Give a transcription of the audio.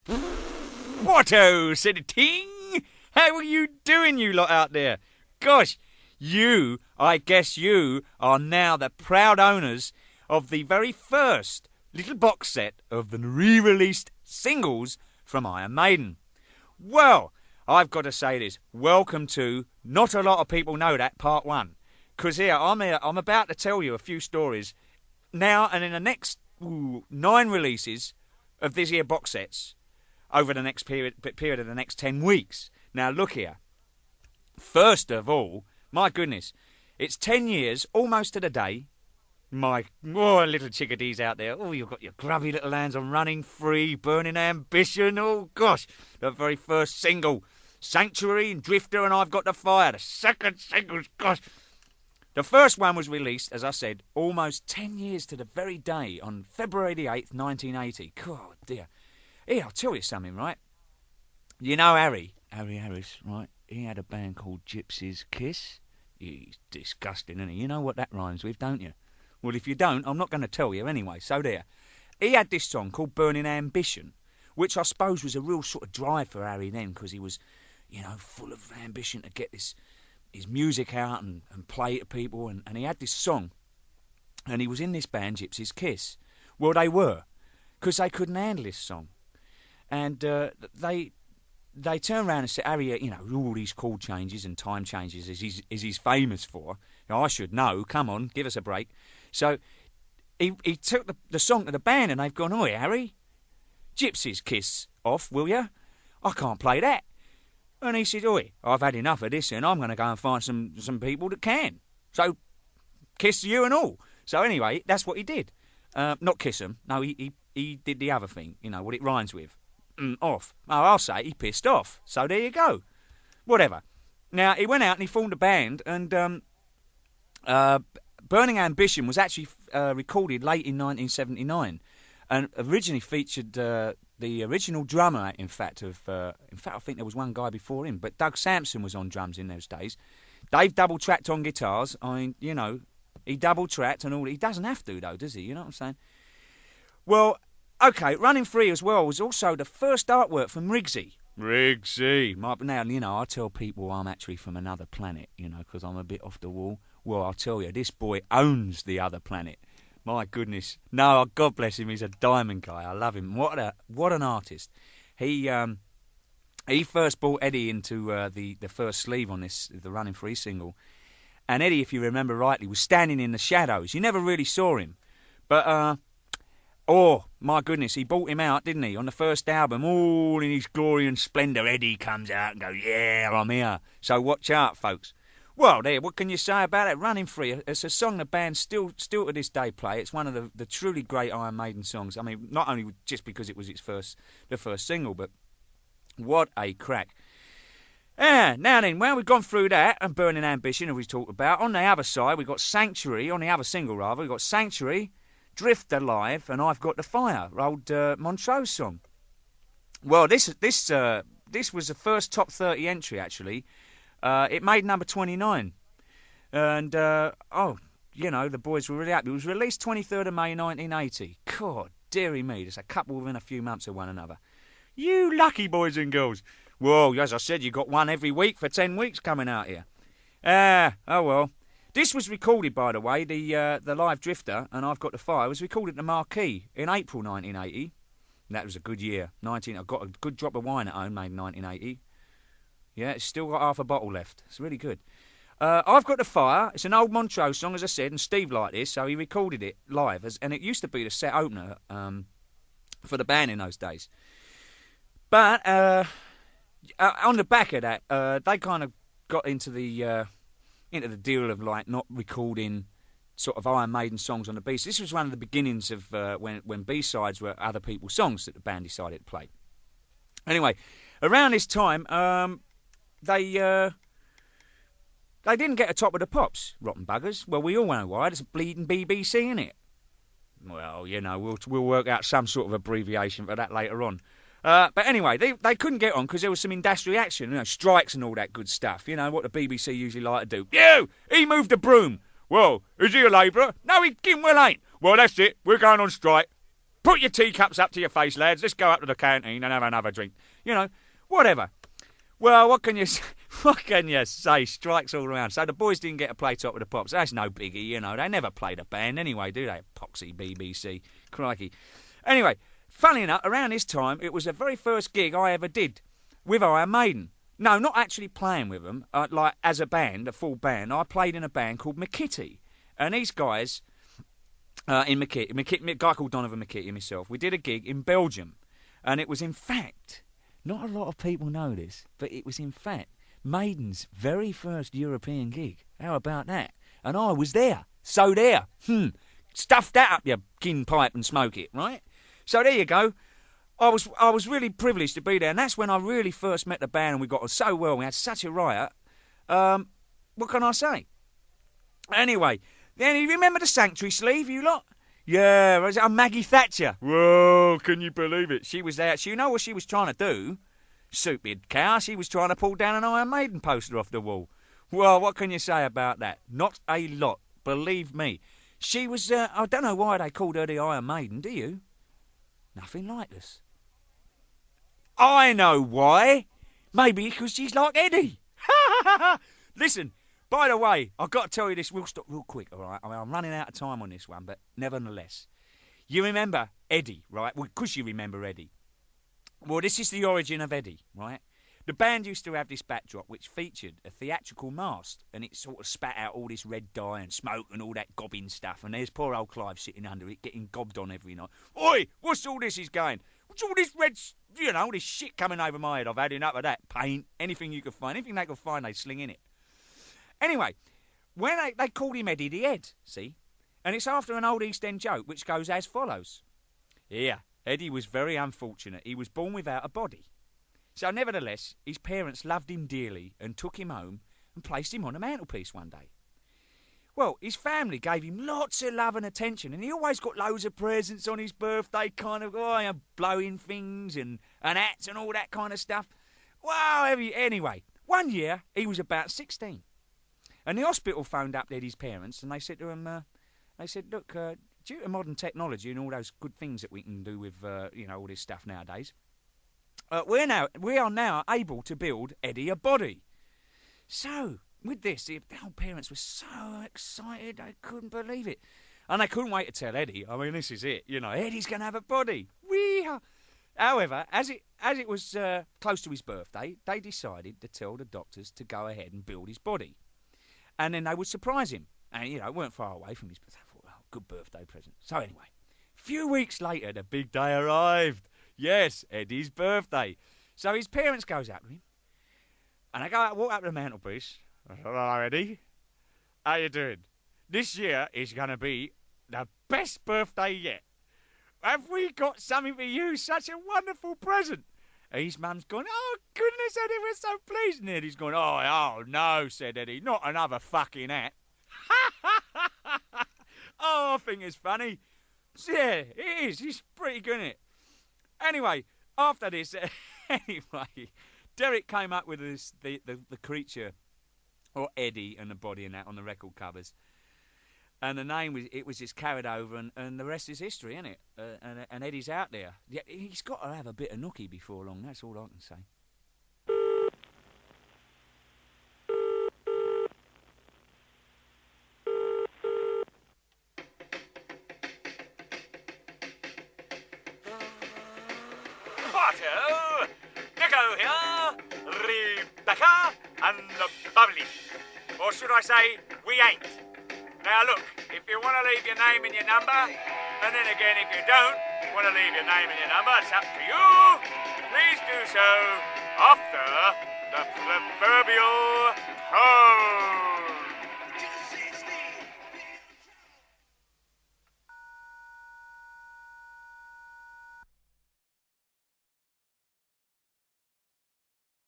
What-o, said a ting. How are you doing, you lot out there? Gosh, I guess you are now the proud owners of the very first little box set of the re-released singles from Iron Maiden. Well, I've got to say this. Welcome to Not a Lot of People Know That Part 1. Because I'm about to tell you a few stories now and in the next 9 releases of this here box sets over the next period of the next 10 weeks. Now, look here. First of all, my goodness, it's 10 years, almost to the day. My little chickadees out there. Oh, you've got your grubby little hands on Running Free, Burning Ambition. Oh, gosh, the very first single, Sanctuary and Drifter, and I've Got the Fire. The second single, gosh. The first one was released, as I said, almost 10 years to the very day on February the 8th, 1980. God, dear. Here, I'll tell you something, right? You know Harry Harris, right? He had a band called Gypsy's Kiss. He's disgusting, isn't he? You know what that rhymes with, don't you? Well, if you don't, I'm not going to tell you anyway, so there. He had this song called Burning Ambition, which I suppose was a real sort of drive for Harry then, because he was, full of ambition to get his music out and play it to people, and he had this song, and he was in this band, Gypsy's Kiss. Well, they were, because they couldn't handle this song. And they turned around and said, Harry, all these chord changes and time changes as he's famous for. I should know, come on, give us a break. So he took the song to the band, and they've gone, oi, Harry, Gypsy's Kiss off, will you? I can't play that. And he said, oi, I've had enough of this, and I'm going to go and find some people that can. So, kiss you and all. So anyway, that's what he did. Not kiss them. No, he did the other thing, what it rhymes with. Off. Oh, I'll say he pissed off. So there you go. Whatever. Now, he went out and he formed a band, and Burning Ambition was actually recorded late in 1979, and originally featured the original drummer, in fact, I think there was one guy before him, but Doug Sampson was on drums in those days. Dave double-tracked on guitars. I mean, he double-tracked and all. He doesn't have to, though, does he? You know what I'm saying? Well, okay, Running Free as well was also the first artwork from Riggsy. Now, I tell people I'm actually from another planet, because I'm a bit off the wall. Well, I'll tell you, this boy owns the other planet. My goodness. No, God bless him, he's a diamond guy. I love him. What an artist. He first brought Eddie into the first sleeve on the Running Free single. And Eddie, if you remember rightly, was standing in the shadows. You never really saw him. But, oh, my goodness, he brought him out, didn't he? On the first album, all in his glory and splendour, Eddie comes out and goes, yeah, I'm here. So watch out, folks. Well, there, what can you say about it? Running Free, it's a song the band still to this day play. It's one of the truly great Iron Maiden songs. I mean, not only just because it was the first single, but what a crack. Now then, well, we've gone through that, and Burning Ambition, as we talked about. On the other side, we've got Sanctuary, on the other single, rather, we've got Sanctuary, Drifter Live, and I've Got the Fire, old Montrose song. Well, this was the first top 30 entry, actually. It made number 29. And, the boys were really happy. It was released 23rd of May 1980. God, dearie me, there's a couple within a few months of one another. You lucky boys and girls. Well, as I said, you got one every week for 10 weeks coming out here. Oh well. This was recorded, by the way, the live Drifter, and I've Got the Fire, was recorded at the Marquee in April 1980. And that was a good year. I got a good drop of wine at home made in 1980. Yeah, it's still got half a bottle left. It's really good. I've Got the Fire. It's an old Montrose song, as I said, and Steve liked this, so he recorded it live. And it used to be the set opener for the band in those days. But on the back of that, they kind of got into the deal of like not recording sort of Iron Maiden songs on the B. This was one of the beginnings of when B-sides were other people's songs that the band decided to play. Anyway, around this time, they didn't get a top of the pops, rotten buggers. Well, we all know why. It's a bleeding BBC, innit? Well, we'll work out some sort of abbreviation for that later on. But anyway, they couldn't get on because there was some industrial action, strikes and all that good stuff. You know, what the BBC usually like to do. He moved a broom. Well, is he a labourer? No, he well ain't. Well, that's it. We're going on strike. Put your teacups up to your face, lads. Let's go up to the canteen and have another drink. You know, whatever. Well, what can you say? Strikes all around. So the boys didn't get to play Top of the Pops. That's no biggie, you know. They never played a band anyway, do they? Poxy, BBC. Crikey. Anyway, funny enough, around this time, it was the very first gig I ever did with Iron Maiden. No, not actually playing with them, like as a band, a full band. I played in a band called McKitty. And these guys... in McKitty, a guy called Donovan McKitty and myself, we did a gig in Belgium, and it was in fact, not a lot of people know this, but it was in fact Maiden's very first European gig. How about that? And I was there, so there. Stuff that up your gin pipe and smoke it, right? So there you go. I was really privileged to be there, and that's when I really first met the band, and we got on so well. We had such a riot. What can I say? Anyway. Then you remember the Sanctuary sleeve, you lot? Yeah, was it Maggie Thatcher? Whoa, can you believe it? She was there. You know what she was trying to do? Stupid cow. She was trying to pull down an Iron Maiden poster off the wall. Well, what can you say about that? Not a lot, believe me. She was, I don't know why they called her the Iron Maiden, do you? Nothing like this. I know why. Maybe because she's like Eddie. Listen. By the way, I've got to tell you this. We'll stop real quick, all right? I mean, I'm running out of time on this one, but nevertheless. You remember Eddie, right? Well, because you remember Eddie. Well, this is the origin of Eddie, right? The band used to have this backdrop which featured a theatrical mast, and it sort of spat out all this red dye and smoke and all that gobbing stuff, and there's poor old Clive sitting under it, getting gobbed on every night. Oi, what's all this he's going? What's all this red, all this shit coming over my head? I've had enough of that. Paint, anything you could find. Anything they could find, they sling in it. Anyway, when they called him Eddie the Head, see? And it's after an old East End joke, which goes as follows. Yeah, Eddie was very unfortunate. He was born without a body. So nevertheless, his parents loved him dearly and took him home and placed him on a mantelpiece one day. Well, his family gave him lots of love and attention, and he always got loads of presents on his birthday, kind of, blowing things and hats and all that kind of stuff. Well, anyway, one year he was about 16. And the hospital phoned up Eddie's parents, and they said to him, look, due to modern technology and all those good things that we can do with, all this stuff nowadays, we are now able to build Eddie a body. So, with this, the whole parents were so excited, they couldn't believe it. And they couldn't wait to tell Eddie, I mean, this is it, Eddie's going to have a body. However, as it was close to his birthday, they decided to tell the doctors to go ahead and build his body. And then they would surprise him. And, it weren't far away from his birthday. I thought, good birthday present. So anyway, a few weeks later, the big day arrived. Yes, Eddie's birthday. So his parents goes up to him. And I walk up to the mantelpiece. I said, hello, Eddie. How you doing? This year is going to be the best birthday yet. Have we got something for you? Such a wonderful present. His mum's gone, oh, goodness, Eddie, we're so pleased. And Eddie's gone, oh, no, said Eddie, not another fucking hat. Oh, I think it's funny. Yeah, it is. It's pretty good, isn't it? Anyway, after this, Derek came up with this, the creature, or Eddie and the body and that on the record covers. And the name was just carried over, and the rest is history, isn't it? And Eddie's out there. Yeah, he's got to have a bit of nookie before long. That's all I can say. Righto, Nicko here, Rebecca and the Bubbly. Or should I say, we ain't. Now look, if you want to leave your name and your number, and then again if you don't want to leave your name and your number, it's up to you. Please do so after the proverbial